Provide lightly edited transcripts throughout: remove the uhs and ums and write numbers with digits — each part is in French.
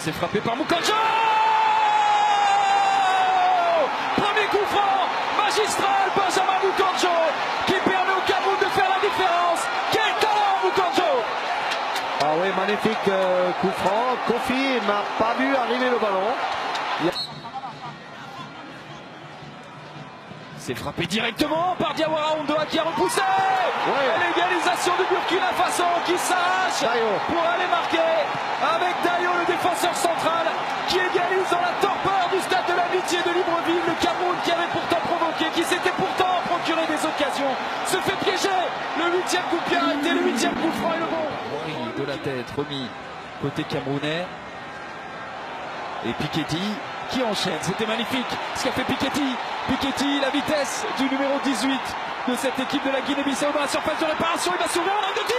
C'est frappé par Mukanjo. Premier coup franc, magistral, Benjamin Mukanjo, qui permet au Cameroun de faire la différence. Quel talent, Mukanjo! Ah oui, magnifique coup franc. Kofi n'a pas vu arriver le ballon. C'est frappé directement par Diawara Ondoa qui a repoussé. L'égalisation du Burkina Faso qui s'arrache pour aller marquer avec Dayo, le défenseur central, qui égalise dans la torpeur du stade de l'Amitié de Libreville. Le Cameroun qui avait pourtant provoqué, qui s'était pourtant procuré des occasions, se fait piéger. Le 8e coup de pied arrêté, le 8e coup franc et le bon. De la tête remis côté camerounais. Et Piketty qui enchaîne, c'était magnifique ce qu'a fait Piketty. Piketty, la vitesse du numéro 18 de cette équipe de la Guinée-Bissau dans la surface de réparation, il va s'ouvrir en angle de tir.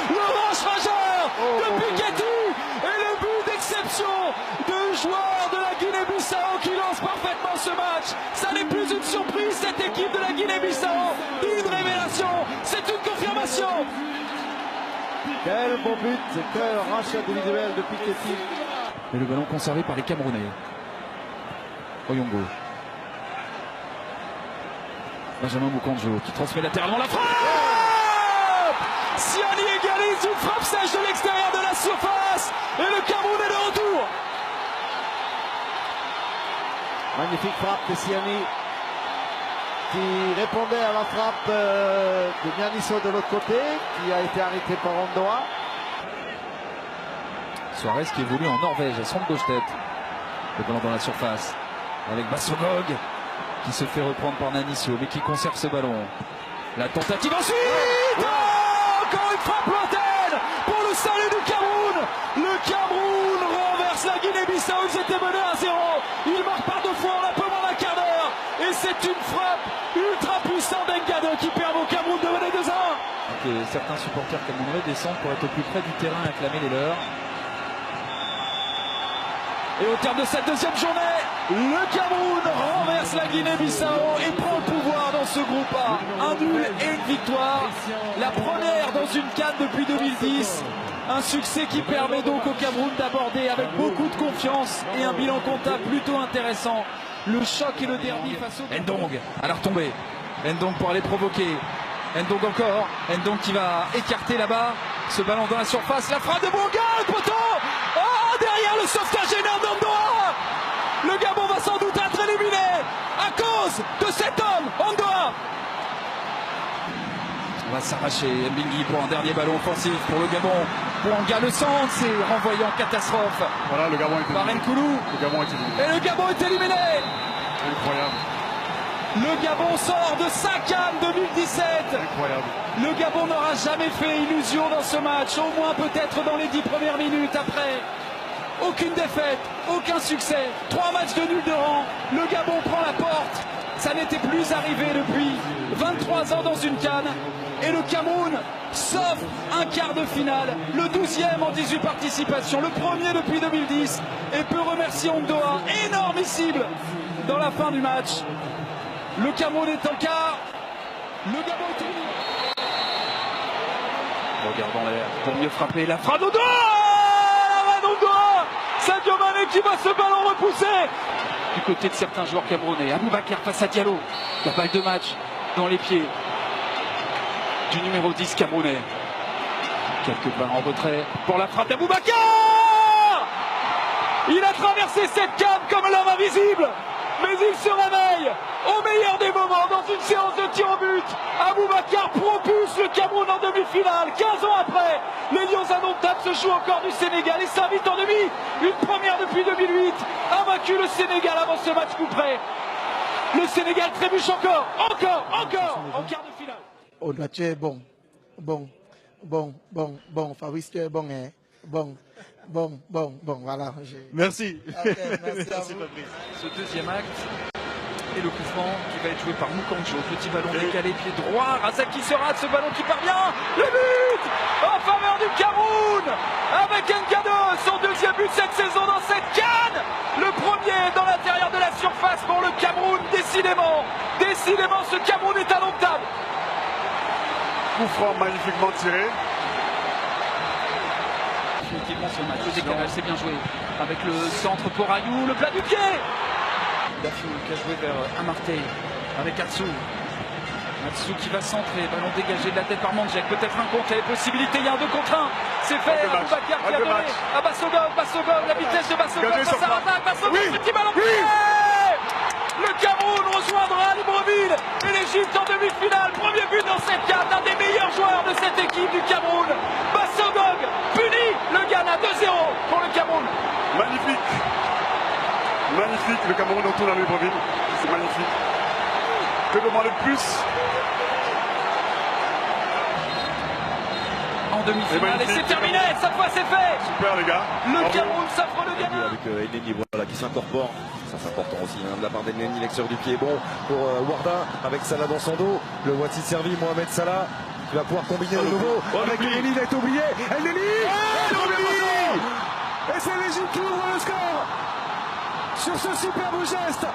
Le manche rageur de Piketty et le but d'exception de joueur de la Guinée-Bissau qui lance parfaitement ce match. Ça n'est plus une surprise, cette équipe de la Guinée-Bissau, une révélation, c'est une confirmation. Quel beau but, quel rachat individuel de Piketty. Et le ballon conservé par les Camerounais. Oyongo. Benjamin Mukanjo qui transmet latéralement la frappe. Siani égalise une frappe sèche de l'extérieur de la surface. Et le Cameroun est de retour. Magnifique frappe de Siani qui répondait à la frappe de Nianiso de l'autre côté, qui a été arrêté par Ondoa. Suarez qui évolue en Norvège à Sondgårdstedt. Le ballon dans la surface avec Bassogog qui se fait reprendre par Nanisio mais qui conserve ce ballon. La tentative ensuite. Encore une frappe lointaine pour le salut du Cameroun. Le Cameroun renverse la Guinée-Bissau. Ils étaient menés à 0. Ils marquent par 2 fois en un peu moins d'un quart d'heure. Et c'est une frappe ultra puissante d'Engado qui permet au Cameroun de mener 2-1. Certains supporters camerounais descendent pour être au plus près du terrain et acclamer les leurs. Et au terme de cette deuxième journée, le Cameroun renverse la Guinée-Bissau et prend le pouvoir dans ce groupe A. Un nul et une victoire. La première dans une CAN depuis 2010. Un succès qui permet donc au Cameroun d'aborder avec beaucoup de confiance et un bilan comptable plutôt intéressant le choc et le derby face au Ndong à la retombée. Ndong pour aller provoquer. Ndong encore. Ndong qui va écarter là-bas. Ce ballon dans la surface. La frappe de Bonga, le poteau. Oh, derrière le sauvetage énorme d'Ondoa. Le Gabon va sans doute être éliminé à cause de cet homme, Ondoa. On va s'arracher. Mbingi pour un dernier ballon offensif pour le Gabon. Bouanga le centre, c'est renvoyé en catastrophe. Voilà, le Gabon est éliminé. Le Gabon est éliminé. Et le Gabon est éliminé. Incroyable. Le Gabon sort de sa CAN 2017. Incroyable. Le Gabon n'aura jamais fait illusion dans ce match, au moins peut-être dans les 10 premières minutes. Après, aucune défaite, aucun succès, 3 matchs de nul de rang. Le Gabon prend la porte. Ça n'était plus arrivé depuis 23 ans dans une CAN. Et le Cameroun s'offre un quart de finale, le 12e en 18 participations, le premier depuis 2010. Et peut remercier Ondoa, énormissime dans la fin du match. Le Cameroun est en quart. Le Gabon est éliminé. Regarde en l'air pour mieux frapper. La frappe d'Ondoa. La main d'Ondoa. Sadio Mané qui voit ce ballon repoussé. Du côté de certains joueurs camerounais. Aboubakar face à Diallo. La balle de match dans les pieds du numéro 10 camerounais. Quelques balles en retrait pour la frappe d'Aboubakar. Il a traversé cette CAN comme l'homme invisible. Mais il se réveille au meilleur des moments dans une séance de tir au but. Aboubakar propulse le Cameroun en demi-finale. 15 ans après, les Lions indomptables se jouent encore du Sénégal et s'invitent en demi. Une première depuis 2008. A vaincu le Sénégal avant ce match coup près. Le Sénégal trébuche encore en quart de finale. Ondoa, tu es bon. Fabrice, tu es bon, hein. Bon, voilà. Merci. Okay, merci Fabrice. Ce deuxième acte et le coup franc qui va être joué par Mukanjo. Petit ballon décalé, pied droit. Razaki se rate, ce ballon qui parvient. Le but en faveur du Cameroun avec Ngado, son deuxième but cette saison dans cette CAN. Le premier dans l'intérieur de la surface pour le Cameroun. Décidément, ce Cameroun est indomptable. Coup franc magnifiquement tiré. définitivement ce match. Le décalage, c'est bien joué. Avec le centre pour Ayou, le plat du pied. Dafiou qui a joué vers Amartey avec Atsu. Atsu qui va centrer, ballon dégagé de la tête par Mandjek, peut-être un contre, il y a des possibilités, il y a un 2 contre 1. C'est fait, Aboubacar qui a donné à Bassogov, la vitesse de Bassogov face à l'attaque, Bassogov, petit ballon pied. Le Cameroun rejoindra Libreville et l'Égypte en demi-finale. Premier but dans cette carte, un des meilleurs joueurs de cette équipe du Cameroun. Bassogov puni le Ghana 2-0 pour le Cameroun. Magnifique. Magnifique, le Cameroun retourne à Libreville. C'est magnifique. Que demander de plus? En demi-finale et c'est terminé, cette fois c'est fait. Super les gars. Le Cameroun s'affre le Ghana. Avec Elneny voilà, qui s'incorpore. Ça c'est important aussi hein, de la part d'Elneny, l'extérieur du pied bon pour Warda avec Salah dans son dos. Le voici servi, Mohamed Salah qui va pouvoir combiner de nouveau avec Elneny, il a été oublié. Elneny et c'est l'Égypte qui ouvre le score sur ce superbe geste.